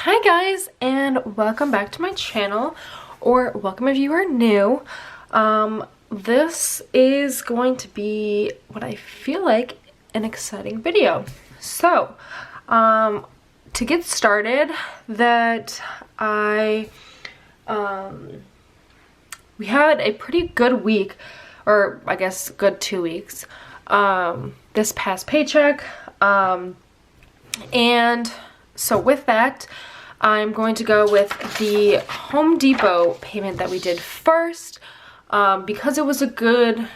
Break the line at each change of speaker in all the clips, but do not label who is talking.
Hi guys, and welcome back to my channel, or welcome if you are new. This is going to be what I feel like an exciting video. So, to get started, we had a pretty good week, or I guess good 2 weeks, this past paycheck, and so with that, I'm going to go with the Home Depot payment that we did first. Because it was a good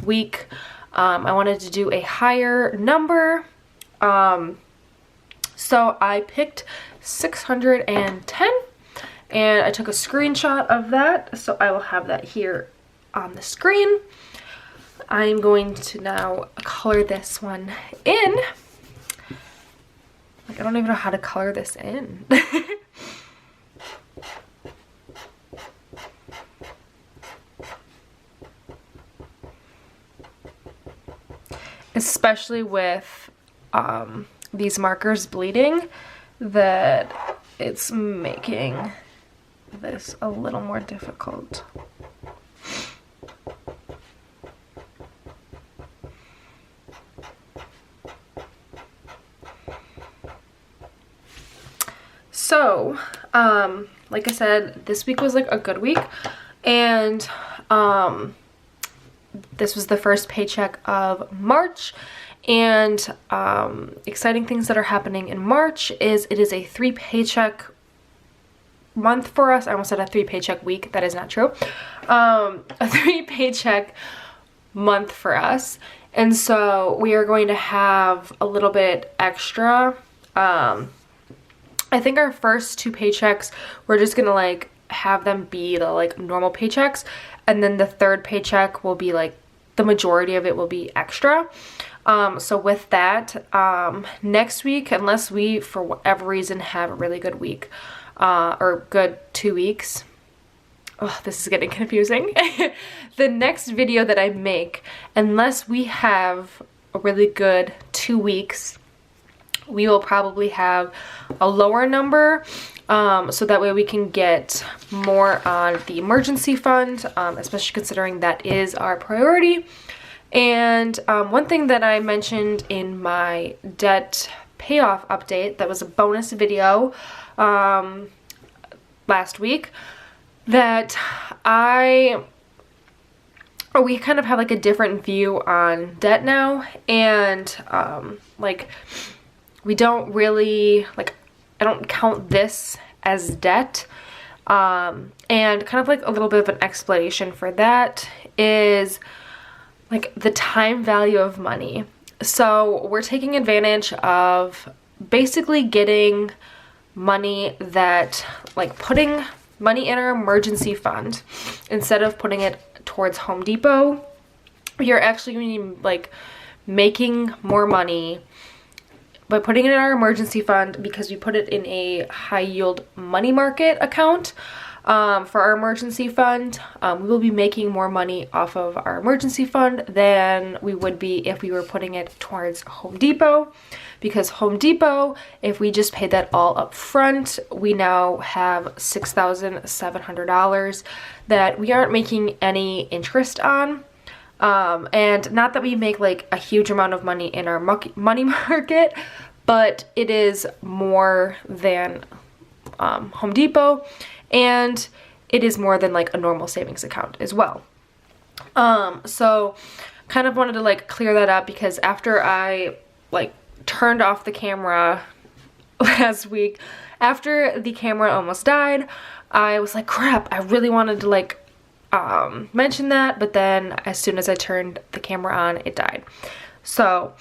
week, I wanted to do a higher number. So I picked 610, and I took a screenshot of that, so I will have that here on the screen. I'm going to now color this one in. Like, I don't even know how to color this in. Especially with these markers bleeding, that it's making this a little more difficult. So, like I said, this week was like a good week, and this was the first paycheck of March, and exciting things that are happening in March is it is a 3 paycheck month for us. I almost said a 3 paycheck week. That is not true. A 3 paycheck month for us, and so we are going to have a little bit extra. I think our first 2 paychecks, we're just gonna like have them be the like normal paychecks, and then the 3rd paycheck will be like the majority of it will be extra. So with that, next week, unless we for whatever reason have a really good week, or good 2 weeks, oh, this is getting confusing. The next video that I make, unless we have a really good 2 weeks, we will probably have a lower number, so that way we can get more on the emergency fund, especially considering that is our priority. And one thing that I mentioned in my debt payoff update, that was a bonus video last week, that we kind of have like a different view on debt now, and like, we don't really, like, I don't count this as debt. And kind of like a little bit of an explanation for that is like the time value of money. So we're taking advantage of basically getting money that, like, putting money in our emergency fund instead of putting it towards Home Depot. You're actually going to be like making more money by putting it in our emergency fund, because we put it in a high yield money market account for our emergency fund. We will be making more money off of our emergency fund than we would be if we were putting it towards Home Depot, because Home Depot, if we just paid that all up front, we now have $6,700 that we aren't making any interest on. And not that we make like a huge amount of money in our money market, but it is more than Home Depot, and it is more than like a normal savings account as well. So kind of wanted to like clear that up, because after I like turned off the camera last week, after the camera almost died, I was like, crap, I really wanted to like mention that, but then as soon as I turned the camera on, it died. So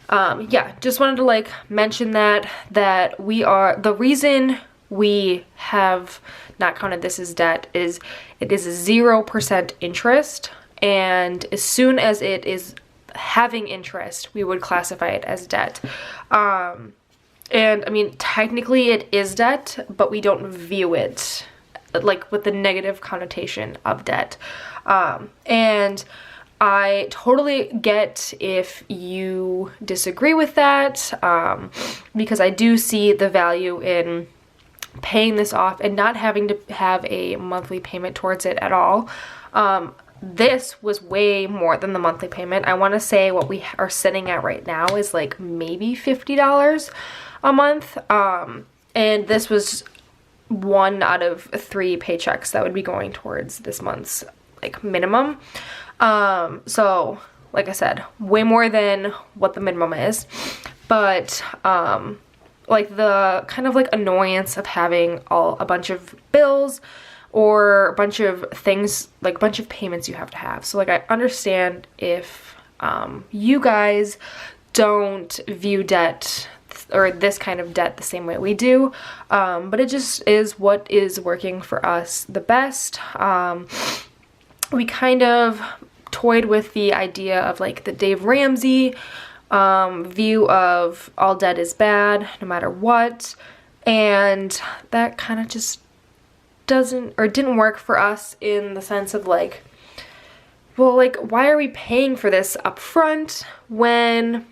yeah, just wanted to like mention that we are, the reason we have not counted this as debt is it is 0% interest, and as soon as it is having interest, we would classify it as debt. And I mean, technically it is debt, but we don't view it like with the negative connotation of debt. And I totally get if you disagree with that, because I do see the value in paying this off and not having to have a monthly payment towards it at all. This was way more than the monthly payment. I want to say what we are sitting at right now is like maybe $50 a month. And this was 1 out of 3 paychecks that would be going towards this month's like minimum. So like I said, way more than what the minimum is. But like the kind of like annoyance of having a bunch of bills or a bunch of things, like a bunch of payments you have to have. So like I understand if you guys don't view debt or this kind of debt the same way we do, but it just is what is working for us the best. We kind of toyed with the idea of like the Dave Ramsey view of all debt is bad no matter what, and that kind of just didn't work for us in the sense of like, well, like, why are we paying for this up front when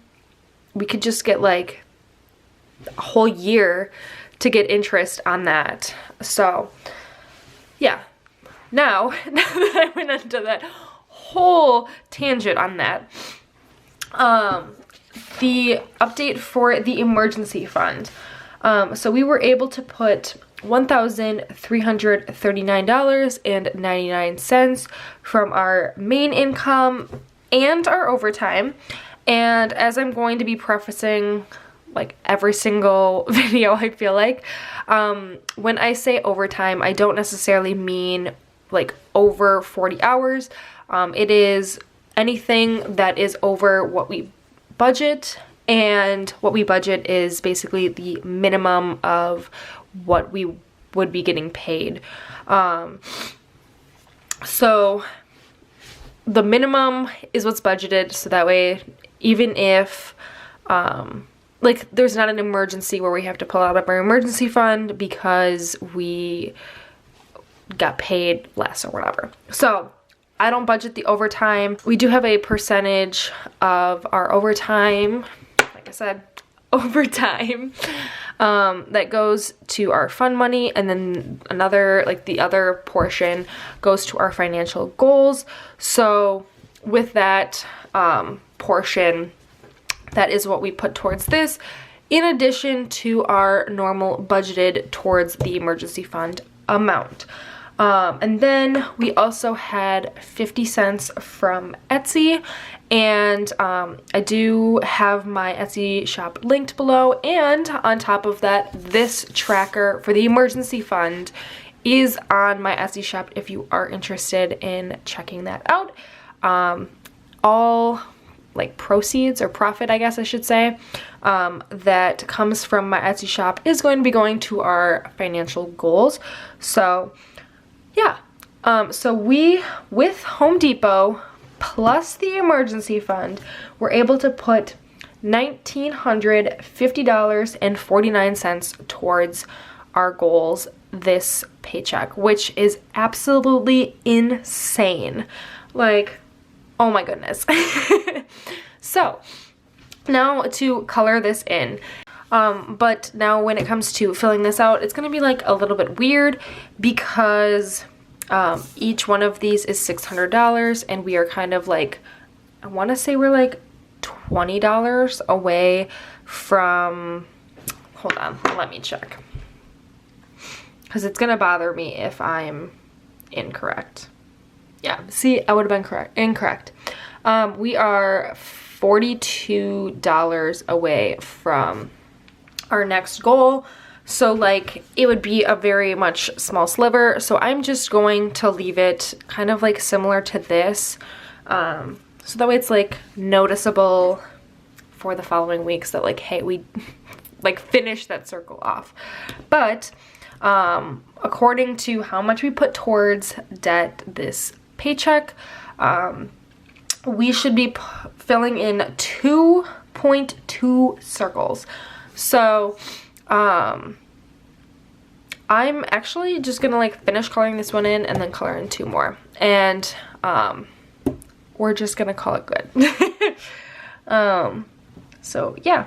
we could just get like a whole year to get interest on that? So yeah, now that I went into that whole tangent on that, the update for the emergency fund. So we were able to put $1,339.99 from our main income and our overtime. And as I'm going to be prefacing like every single video, I feel like, when I say overtime, I don't necessarily mean like over 40 hours. It is anything that is over what we budget, and what we budget is basically the minimum of what we would be getting paid. So the minimum is what's budgeted, so that way even if like there's not an emergency where we have to pull out of our emergency fund because we got paid less or whatever. So I don't budget the overtime. We do have a percentage of our overtime, like I said, overtime, that goes to our fund money, and then another, like the other portion goes to our financial goals. So with that portion, that is what we put towards this, in addition to our normal budgeted towards the emergency fund amount. And then we also had 50 cents from Etsy, and I do have my Etsy shop linked below, and on top of that, this tracker for the emergency fund is on my Etsy shop if you are interested in checking that out. All like proceeds or profit, I guess I should say, that comes from my Etsy shop is going to be going to our financial goals. So yeah, so we, with Home Depot plus the emergency fund, were able to put $1,950.49 towards our goals this paycheck, which is absolutely insane. Like, oh my goodness. So now to color this in. But now when it comes to filling this out, it's going to be like a little bit weird because each one of these is $600, and we are kind of like, I want to say we're like $20 away from, hold on, let me check, because it's going to bother me if I'm incorrect. Yeah, see, I would have been incorrect. We are $42 away from our next goal, so like it would be a very much small sliver. So I'm just going to leave it kind of like similar to this, so that way it's like noticeable for the following weeks that like, hey, we like finished that circle off. But according to how much we put towards debt this paycheck, we should be filling in 2.2 circles. So I'm actually just gonna like finish coloring this one in and then color in 2 more, and we're just gonna call it good. So yeah.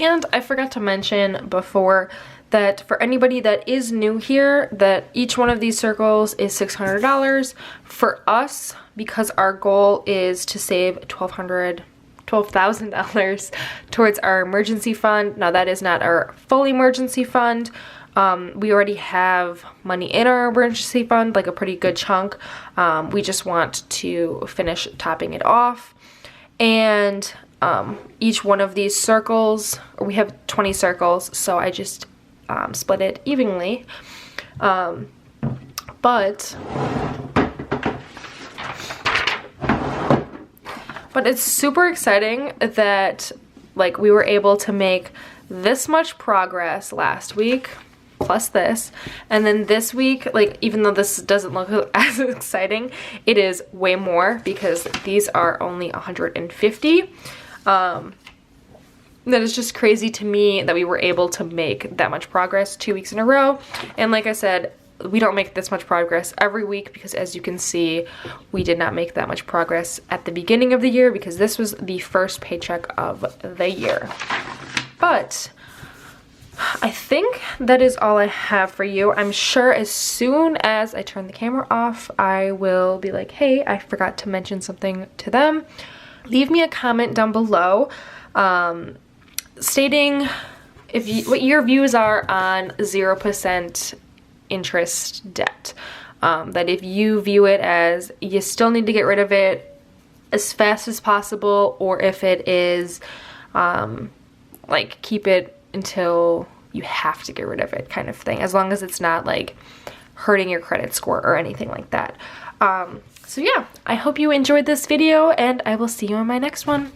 And I forgot to mention before that for anybody that is new here, that each one of these circles is $600 for us, because our goal is to save $12,000 towards our emergency fund. Now that is not our full emergency fund. We already have money in our emergency fund, like a pretty good chunk. We just want to finish topping it off. And each one of these circles, we have 20 circles, so I just split it evenly. But it's super exciting that like we were able to make this much progress last week, plus this, and then this week, like even though this doesn't look as exciting, it is way more because these are only 150. That is just crazy to me that we were able to make that much progress 2 weeks in a row. And like I said, we don't make this much progress every week because, as you can see, we did not make that much progress at the beginning of the year because this was the first paycheck of the year. But I think that is all I have for you. I'm sure as soon as I turn the camera off, I will be like, hey, I forgot to mention something to them. Leave me a comment down below stating what your views are on 0% interest debt. That if you view it as you still need to get rid of it as fast as possible, or if it is like keep it until you have to get rid of it kind of thing, as long as it's not like hurting your credit score or anything like that. So yeah, I hope you enjoyed this video, and I will see you in my next one.